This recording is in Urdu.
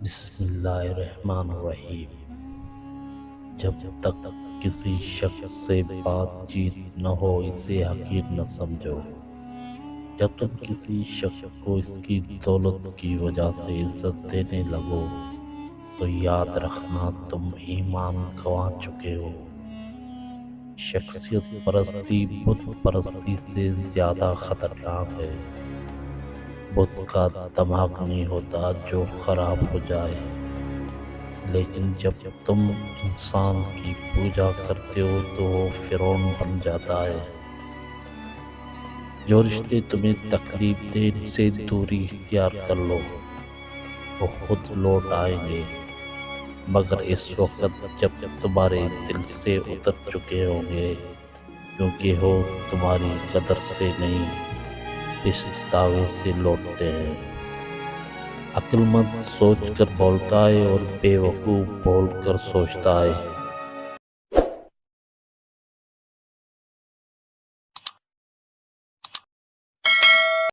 بسم اللہ الرحمن الرحیم۔ جب تک کسی شخص سے بات چیت نہ ہو اسے حقیر نہ سمجھو۔ جب تم کسی شخص کو اس کی دولت کی وجہ سے عزت دینے لگو تو یاد رکھنا تم ایمان گنوا چکے ہو۔ شخصیت پرستی بت پرستی سے زیادہ خطرناک ہے۔ بت کا دماغ نہیں ہوتا جو خراب ہو جائے، لیکن جب تم انسان کی پوجا کرتے ہو تو وہ فرعون بن جاتا ہے۔ جو رشتے تمہیں تکلیف دے ان سے دوری اختیار کر لو، وہ خود لوٹ آئیں گے، مگر اس وقت جب تمہارے دل سے اتر چکے ہوں گے، کیونکہ وہ تمہاری قدر سے نہیں اس دعوے سے لوٹتے ہیں۔ عقل مند سوچ کر بولتا ہے اور بے وقوف بول کر سوچتا ہے۔